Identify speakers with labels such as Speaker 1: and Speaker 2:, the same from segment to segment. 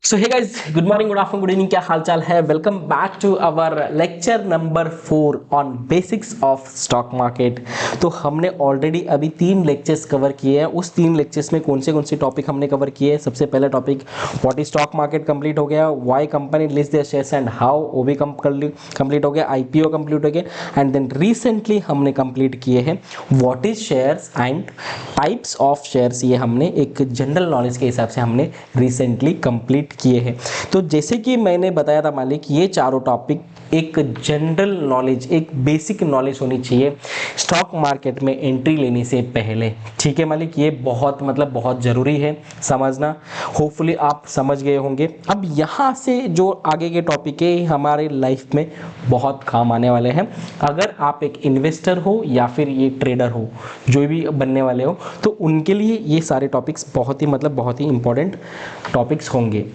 Speaker 1: सो hey guys, good morning, good afternoon, good evening, क्या हाल चाल है। Welcome back to our lecture number 4 on basics of stock market. तो हमने already अभी 3 लेक्चर्स कवर किए हैं। उस 3 लेक्चर्स में कौन से टॉपिक हमने कवर किए हैं। सबसे पहला topic what is stock market complete हो गया, why company list there shares and how, वो भी कंप्लीट हो गया, आईपीओ कंप्लीट हो गया। एंड देन रिसेंटली हमने कंप्लीट किए हैं what is shares and types of shares. ये हमने एक जनरल नॉलेज के हिसाब से हमने रिसेंटली कंप्लीट किए हैं। तो जैसे कि मैंने बताया था मालिक, ये चारों टॉपिक एक जनरल नॉलेज, एक बेसिक नॉलेज होनी चाहिए स्टॉक मार्केट में एंट्री लेने से पहले। ठीक है मालिक, ये बहुत ज़रूरी है समझना। होपफुली आप समझ गए होंगे। अब यहाँ से जो आगे के टॉपिक है हमारे लाइफ में बहुत काम आने वाले हैं। अगर आप एक इन्वेस्टर हो या फिर ये ट्रेडर हो, जो भी बनने वाले हो, तो उनके लिए ये सारे टॉपिक्स बहुत ही इंपॉर्टेंट टॉपिक्स होंगे।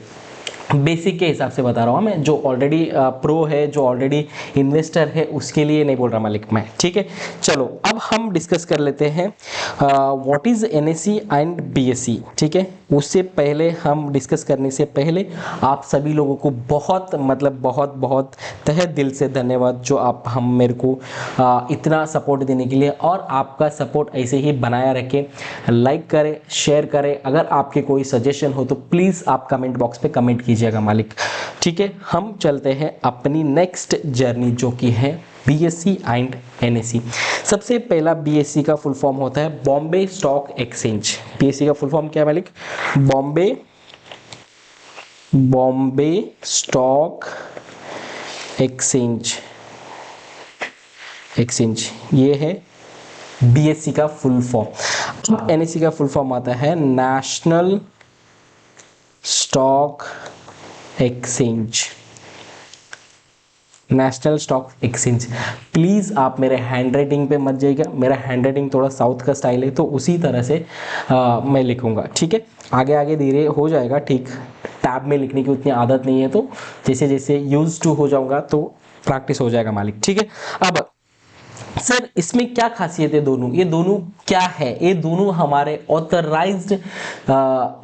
Speaker 1: बेसिक के हिसाब से बता रहा हूँ मैं, जो ऑलरेडी प्रो है, जो ऑलरेडी इन्वेस्टर है, उसके लिए नहीं बोल रहा मालिक मैं। ठीक है, चलो अब हम डिस्कस कर लेते हैं what is NSC and BSc. ठीक है, उससे पहले हम डिस्कस करने से पहले आप सभी लोगों को बहुत तहे दिल से धन्यवाद, जो आप हम मेरे को इतना सपोर्ट देने के लिए। और आपका सपोर्ट ऐसे ही बनाया रखें, लाइक करें, शेयर करें। अगर आपके कोई सजेशन हो तो प्लीज़ आप कमेंट बॉक्स पे कमेंट कीजिएगा मालिक। ठीक है, हम चलते हैं अपनी नेक्स्ट जर्नी, जो कि है बीएससी एंड एनएससी। सबसे पहला बीएससी का फुल फॉर्म होता है बॉम्बे स्टॉक एक्सचेंज। बीएससी का फुल फॉर्म क्या है मालिक? Bombay stock exchange. ये है बीएससी का फुल फॉर्म। एनएससी का फुल फॉर्म आता है national stock exchange. National stock exchange. Please आप मेरे हैंड राइटिंग पे मत जाइएगा, मेरा हैंड राइटिंग थोड़ा साउथ का स्टाइल है, तो उसी तरह से मैं लिखूंगा। ठीक है, आगे आगे धीरे हो जाएगा। ठीक, टैब में लिखने की उतनी आदत नहीं है, तो जैसे जैसे यूज टू हो जाऊंगा तो प्रैक्टिस हो जाएगा मालिक। ठीक है, अब सर इसमें क्या खासियत है दोनों? ये दोनों क्या है? ये दोनों हमारे ऑथराइज्ड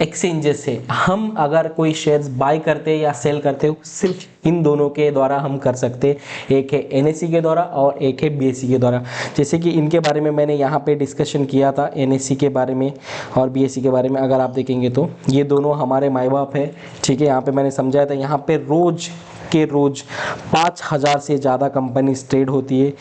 Speaker 1: एक्सचेंजेस है। हम अगर कोई शेयर्स बाय करते हैं या सेल करते हो, सिर्फ इन दोनों के द्वारा हम कर सकते हैं। एक है एनएससी के द्वारा और एक है बीएससी के द्वारा। जैसे कि इनके बारे में मैंने यहाँ पे डिस्कशन किया था, एनएससी के बारे में और बीएससी के बारे में। अगर आप देखेंगे तो ये दोनों हमारे माई बाप है। ठीक है, यहाँ पे मैंने समझाया था, यहाँ पे रोज 5000 से ज़्यादा कंपनीज ट्रेड होती है,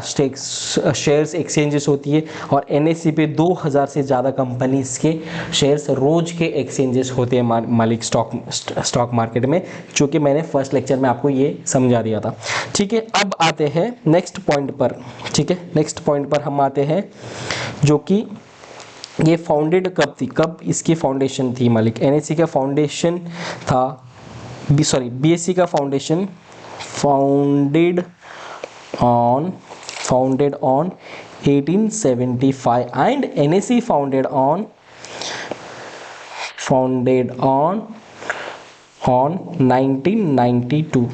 Speaker 1: शेयर्स एक्सचेंजेस होती है। और एनएससी पे 2000 से ज़्यादा कंपनीज के शेयर्स रोज के एक्सचेंजेस होते हैं मालिक स्टॉक मार्केट में, जो कि मैंने फर्स्ट लेक्चर में आपको ये समझा दिया था। ठीक है, अब आते हैं नेक्स्ट पॉइंट पर। ठीक है, नेक्स्ट पॉइंट पर हम आते हैं, जो कि ये फाउंडेड कब थी, कब इसकी फाउंडेशन थी मालिक? एनएससी का फाउंडेशन था, बीएससी का foundation founded on 1875 and NSC founded on 1992।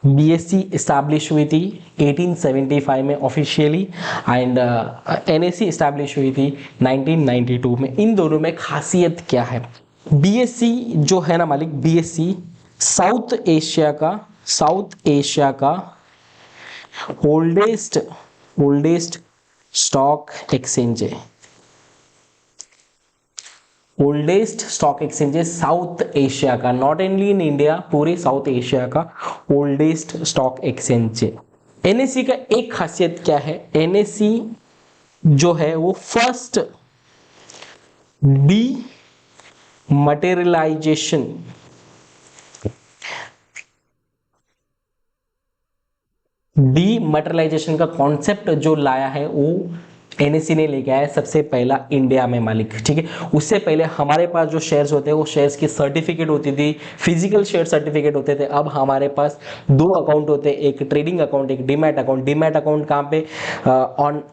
Speaker 1: BSc establish हुई थी 1875 में ऑफिशियली, एंड एनएससी इस्टेब्लिश हुई थी 1992 में। इन दोनों में खासियत क्या है? बीएससी जो है ना मालिक, बीएससी साउथ एशिया का ओल्डेस्ट स्टॉक एक्सचेंज है। ओल्डेस्ट स्टॉक एक्सचेंज है साउथ एशिया का, नॉट ओनली इन इंडिया, पूरे साउथ एशिया का ओल्डेस्ट स्टॉक एक्सचेंज है। एनएससी का एक खासियत क्या है? एनएससी जो है वो फर्स्ट डीमटेरियलाइजेशन का कॉन्सेप्ट जो लाया है वो एनएससी ने लेके आया सबसे पहला इंडिया में मालिक। ठीक है, उससे पहले हमारे पास जो शेयर्स होते हैं वो शेयर्स की सर्टिफिकेट होती थी, फिजिकल शेयर सर्टिफिकेट होते थे। अब हमारे पास 2 अकाउंट होते हैं, एक ट्रेडिंग अकाउंट, एक डीमैट अकाउंट। डीमैट अकाउंट कहाँ पे?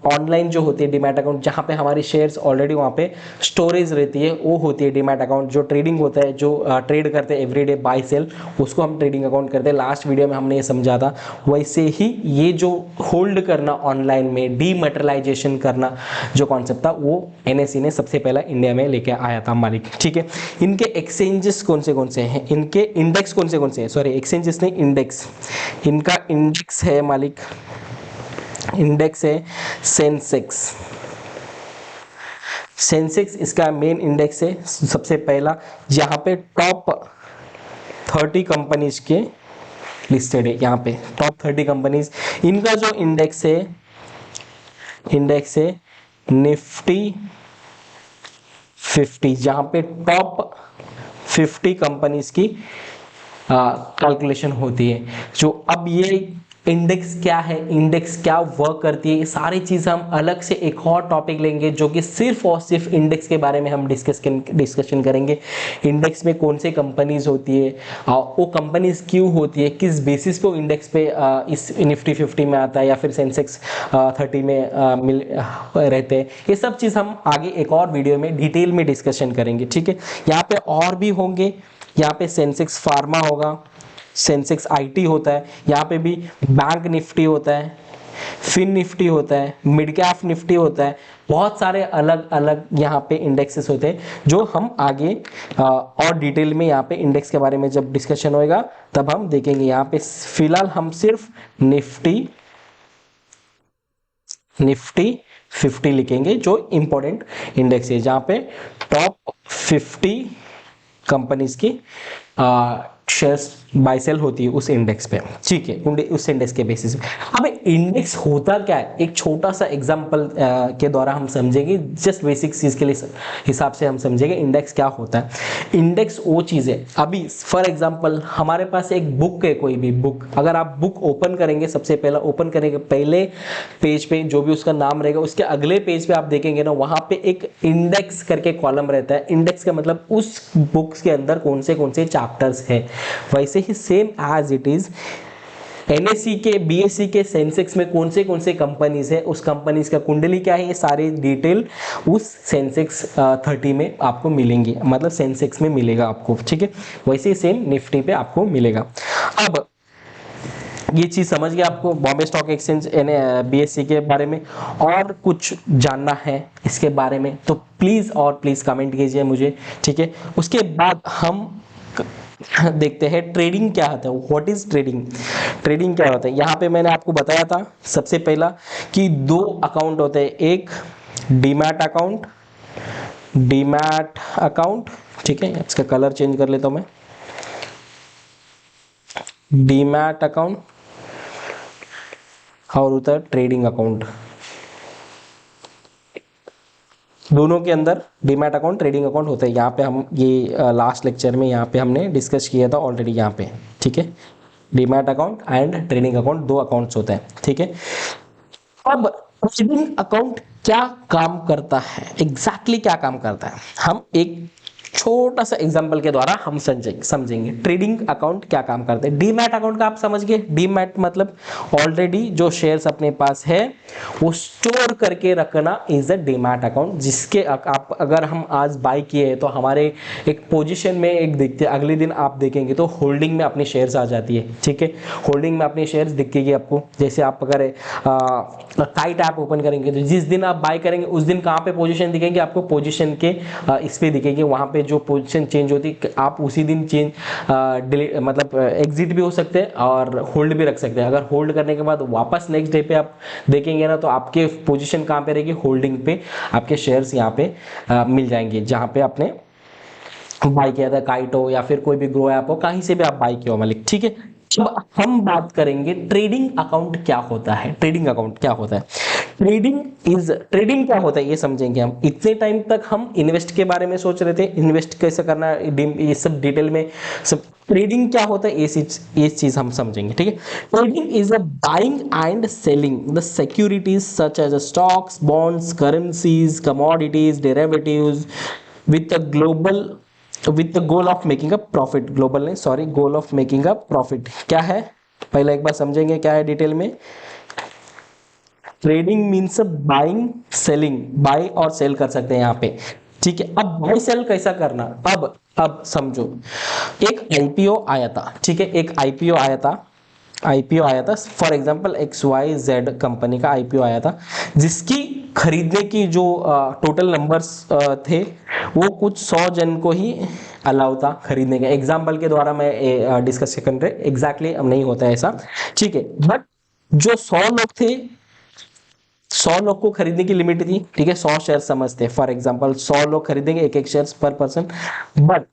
Speaker 1: ऑनलाइन जो होती है डीमैट अकाउंट, जहाँ पे हमारी शेयर्स ऑलरेडी वहाँ पे स्टोरेज रहती है, वो होती है डीमैट अकाउंट। जो ट्रेडिंग होता है, जो ट्रेड करते हैं एवरीडे बाय सेल, उसको हम ट्रेडिंग अकाउंट करते हैं। लास्ट वीडियो में हमने ये समझा था। वैसे ही ये जो होल्ड करना ऑनलाइन में, डीमटेरियलाइजेशन करना जो कॉन्सेप्ट था वो एनएसई ने सबसे पहला इंडिया में लेके आया था मालिक, ठीक है। इनके एक्सचेंजेस कौन से हैं, इनके इंडेक्स कौन से हैं, सॉरी एक्सचेंजेस नहीं इंडेक्स, इनका इंडेक्स है मालिक, इंडेक्स है सेंसेक्स। सेंसेक्स इसका मेन इंडेक्स है, सबसे पहला यहाँ पे टॉप 30 कंपनीज के लिस्टेड है, यहाँ पे टॉप 30 कंपनीज। इनका जो इंडेक्स है निफ्टी 50, जहाँ पे टॉप 50 कंपनीज की कैलकुलेशन होती है। जो अब ये इंडेक्स क्या है, इंडेक्स क्या वर्क करती है, ये सारी चीज़ हम अलग से एक और टॉपिक लेंगे जो कि सिर्फ और सिर्फ इंडेक्स के बारे में हम डिस्कशन करेंगे। इंडेक्स में कौन से कंपनीज होती है, वो कंपनीज क्यों होती है, किस बेसिस पे इंडेक्स पे इस निफ्टी 50 में आता है या फिर सेंसेक्स 30 में मिल रहते हैं, ये सब चीज़ हम आगे एक और वीडियो में डिटेल में डिस्कशन करेंगे, ठीक है। यहाँ पे और भी होंगे, यहाँ पे सेंसेक्स फार्मा होगा, सेंसेक्स आईटी होता है, यहाँ पे भी बैंक निफ्टी होता है, फिन निफ्टी होता है, मिड कैप निफ्टी होता है, बहुत सारे अलग अलग यहाँ पे इंडेक्सेस होते हैं जो हम आगे और डिटेल में यहाँ पे इंडेक्स के बारे में जब डिस्कशन होएगा तब हम देखेंगे। यहाँ पे फिलहाल हम सिर्फ निफ्टी 50 लिखेंगे जो इंपॉर्टेंट इंडेक्स है, जहाँ पे टॉप 50 कंपनीज की शेयर्स बाय सेल होती है उस इंडेक्स पे, ठीक है, उस इंडेक्स के बेसिस पे। अब इंडेक्स होता क्या है, एक छोटा सा एग्जांपल के द्वारा हम समझेंगे, जस्ट बेसिक चीज के लिए हिसाब से हम समझेंगे इंडेक्स क्या होता है। इंडेक्स वो चीज है, अभी फॉर एग्जांपल हमारे पास एक बुक है, कोई भी बुक, अगर आप बुक ओपन करेंगे, सबसे पहला ओपन करेंगे पहले पेज पे जो भी उसका नाम रहेगा, उसके अगले पेज पे आप देखेंगे ना, वहां पे एक इंडेक्स करके कॉलम रहता है। इंडेक्स का मतलब उस बुक्स के अंदर कौन से चैप्टर्स है। वैसे ही same as it is NSC के, बीएससी के सेंसेक्स में कौन से कंपनीज है, उस कंपनीज का कुंडली क्या है, ये सारी डिटेल उस सेंसेक्स 30 में आपको मिलेंगी, मतलब सेंसेक्स में मिलेगा आपको, ठीक है। वैसे ही सेम निफ्टी पे आपको मिलेगा। अब ये चीज समझ गया आपको बॉम्बे स्टॉक एक्सचेंज बीएससी के बारे में, और कुछ जानना है इसके बारे में तो प्लीज कमेंट कीजिए मुझे, ठीक है। उसके बाद हम देखते हैं ट्रेडिंग क्या होता है, व्हाट इज ट्रेडिंग, ट्रेडिंग क्या होता है। यहाँ पे मैंने आपको बताया था सबसे पहला कि 2 अकाउंट होते हैं, एक डीमैट अकाउंट, ठीक है, इसका कलर चेंज कर लेता हूं मैं, डीमैट अकाउंट, और होता है ट्रेडिंग अकाउंट। दोनों के अंदर डीमैट अकाउंट, ट्रेडिंग अकाउंट होता है। यहाँ पे हम ये लास्ट लेक्चर में यहाँ पे हमने डिस्कस किया था ऑलरेडी यहाँ पे, ठीक है। Demat account and trading account 2 accounts होते हैं, ठीक है। अब ट्रेडिंग अकाउंट क्या काम करता है, एग्जैक्टली क्या काम करता है, हम एक छोटा सा एग्जांपल के द्वारा हम समझेंगे ट्रेडिंग अकाउंट क्या काम करते हैं। डीमैट अकाउंट का आप समझ गए, डीमैट मतलब ऑलरेडी जो शेयर्स अपने पास है वो स्टोर करके रखना इज अ डीमैट अकाउंट, जिसके आप अगर हम आज बाय किए तो हमारे एक पोजीशन में एक दिखते, अगले दिन आप देखेंगे तो होल्डिंग में अपनी शेयर्स आ जाती है, ठीक है। होल्डिंग में अपनी शेयर्स दिखेगी आपको, जैसे आप अगर काइट ऐप ओपन करेंगे तो जिस दिन आप बाय करेंगे उस दिन कहाँ पे पोजीशन दिखेंगे आपको, पोजीशन के इस पे दिखेगी, वहां पे जो पोजीशन चेंज होती है आप उसी दिन चेंज मतलब एग्जिट भी हो सकते हैं और होल्ड भी रख सकते हैं। अगर होल्ड करने के बाद वापस नेक्स्ट डे पे आप देखेंगे ना तो आपके पोजीशन कहाँ पे रहेगी, होल्डिंग पे आपके शेयर्स यहाँ पे मिल जाएंगे, जहाँ पे आपने बाय किया था, काइट हो या फिर कोई भी ग्रो ऐप हो, कहीं से भी आप बाय किया हो मालिक, ठीक है। अब हम बात करेंगे ट्रेडिंग अकाउंट क्या होता है। ट्रेडिंग अकाउंट क्या होता है, ट्रेडिंग क्या होता है ये समझेंगे हम। इतने टाइम तक हम इन्वेस्ट के बारे में सोच रहे थे, इन्वेस्ट कैसे करना है, ये सब डिटेल में सब। ट्रेडिंग क्या होता है ये चीज हम समझेंगे, ठीक है। Trading is a buying and selling the securities such as stocks, bonds, currencies, commodities, derivatives with the goal of making a profit, goal of making a profit क्या है, पहले एक बार समझेंगे क्या है डिटेल में। Trading means buying selling, buy और सेल कर सकते हैं यहाँ पे, ठीक है। अब बाय सेल कैसा करना, अब समझो, एक आईपीओ आया था, ठीक है, एक आईपीओ आया था आईपीओ आया था, फॉर एग्जांपल XYZ कंपनी का आईपीओ आया था, जिसकी खरीदने की जो टोटल नंबर्स थे वो कुछ 100 जन को ही अलाउ था खरीदने का। एग्जाम्पल के द्वारा मैं डिस्कस कर रहे, एग्जैक्टली अब नहीं होता है ऐसा, ठीक है। बट जो 100 लोग थे, 100 लोग को खरीदने की लिमिट थी, ठीक है, 100 शेयर समझते हैं, फॉर एग्जांपल 100 लोग खरीदेंगे एक एक शेयर पर पर्सन। बट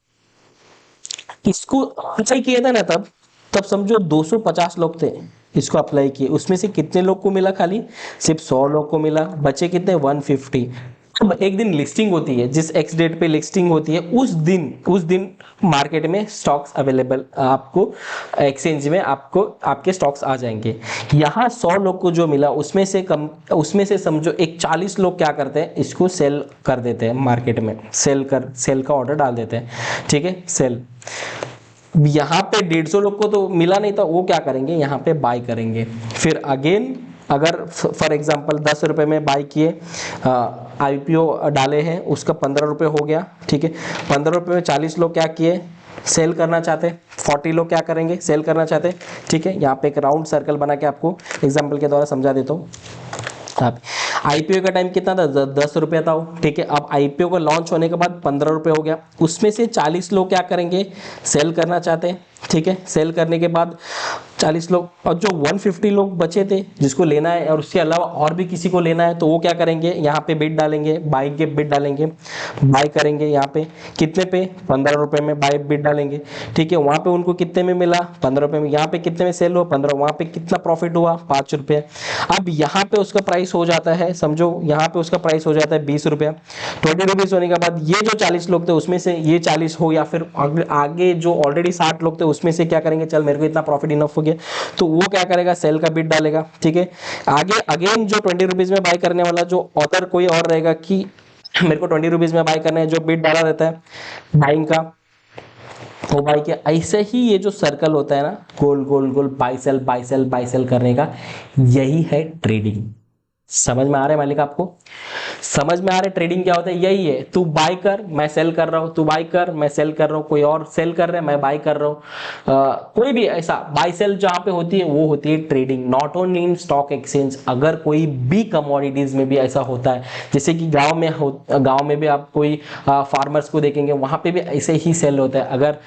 Speaker 1: इसको अप्लाई किया था ना, तब तब समझो 250 लोग थे, इसको अप्लाई किए, उसमें से कितने लोग को मिला, खाली सिर्फ 100 लोग को मिला, बचे कितने 150। अब एक दिन लिस्टिंग होती है, जिस एक्स डेट पे लिस्टिंग होती है उस दिन मार्केट में स्टॉक्स अवेलेबल आपको एक्सचेंज में आपको आपके स्टॉक्स आ जाएंगे। यहाँ 100 लोग को जो मिला उसमें से समझो एक 40 लोग क्या करते हैं, इसको सेल कर देते हैं मार्केट में, सेल का ऑर्डर डाल देते हैं, ठीक है, सेल। यहाँ पे 150 लोग को तो मिला नहीं था, वो क्या करेंगे, यहाँ पे बाय करेंगे। फिर अगेन अगर फॉर एग्जांपल 10 रुपए में बाय किए, आईपीओ डाले हैं, उसका 15 रुपए हो गया, ठीक है। 15 रुपए में 40 लोग क्या किए, सेल करना चाहते, 40 लोग क्या करेंगे, सेल करना चाहते, ठीक है। यहाँ पे एक राउंड सर्कल बना के आपको एग्जाम्पल के द्वारा समझा देता हूँ। आईपीओ का टाइम कितना था, 10 रुपया था, ठीक है। अब आईपीओ का लॉन्च होने के बाद 15 रुपये हो गया, उसमें से 40 लोग क्या करेंगे, सेल करना चाहते हैं, ठीक है। सेल करने के बाद 40 लोग, और जो 150 लोग बचे थे जिसको लेना है और उसके अलावा और भी किसी को लेना है, तो वो क्या करेंगे, यहाँ पे बिड डालेंगे, बाई के बिड डालेंगे, बाई करेंगे यहाँ पे कितने पे, 15 रुपए में बाई बिड डालेंगे, ठीक है। वहां पे उनको कितने में मिला, 15 रुपए में, यहाँ पे कितने में सेल हुआ, 15, वहां पे कितना प्रॉफिट हुआ, 5 रुपये। अब यहाँ पे उसका प्राइस हो जाता है, समझो यहाँ पे उसका प्राइस हो जाता है 20 रुपया। 20 रुपीज होने के बाद ये जो 40 लोग थे उसमें से ये 40 हो, या फिर आगे जो ऑलरेडी 60 लोग थे उसमें से क्या करेंगे, चल मेरे को इतना प्रॉफिट इनफ हो गया, तो वो क्या करेगा, सेल का बिड डालेगा, ठीक है। आगे अगेन जो 20 रुपीज में बाय करने वाला जो ऑथर कोई और रहेगा कि मेरे को 20 रुपीज में बाय करना है, जो बिड डाला रहता है बाइंग का, वो बाई के। ऐसे ही ये जो सर्कल होता है ना, गोल गोल गोल buy sell buy sell buy sell करने का, यही है ट्रेडिंग। समझ में आ रहा है मालिक आपको, समझ में आ रहा है ट्रेडिंग क्या होता है, यही है, तू बाय कर मैं सेल कर रहा हूं, तू बाय कर मैं सेल कर रहा हूं, कोई और सेल कर रहा है मैं बाय कर रहा हूं। कोई भी ऐसा बाय सेल जहां पे होती है वो होती है trading, not only in stock exchange. अगर कोई भी कमोडिटीज में भी ऐसा होता है, जैसे कि गांव में भी आप कोई फार्मर्स को देखेंगे, वहां पे भी ऐसे ही सेल होता है। अगर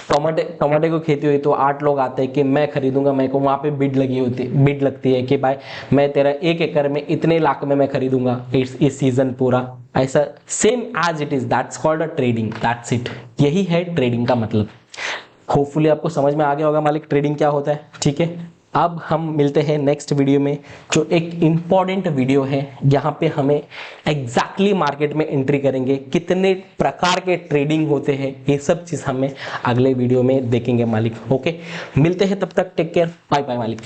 Speaker 1: टमाटे को खेती हुई तो 8 लोग आते हैं कि मैं खरीदूंगा, मेरे को वहां पे बिड लगती है कि भाई मैं तेरा 1 एकड़ में इतने लाख में मैं खरीदूंगा इस सीजन पूरा, ऐसा same as it is, that's called a trading, that's it. यही है ट्रेडिंग का मतलब। होपफुली आपको समझ में आ गया होगा मालिक ट्रेडिंग क्या होता है, ठीक है। अब हम मिलते हैं नेक्स्ट वीडियो में, जो एक इंपॉर्टेंट वीडियो है, यहाँ पे हमें एग्जैक्टली मार्केट में एंट्री करेंगे, कितने प्रकार के ट्रेडिंग होते हैं, ये सब चीज हमें अगले वीडियो में देखेंगे मालिक। ओके, मिलते हैं तब तक, टेक केयर, बाय बाय मालिक।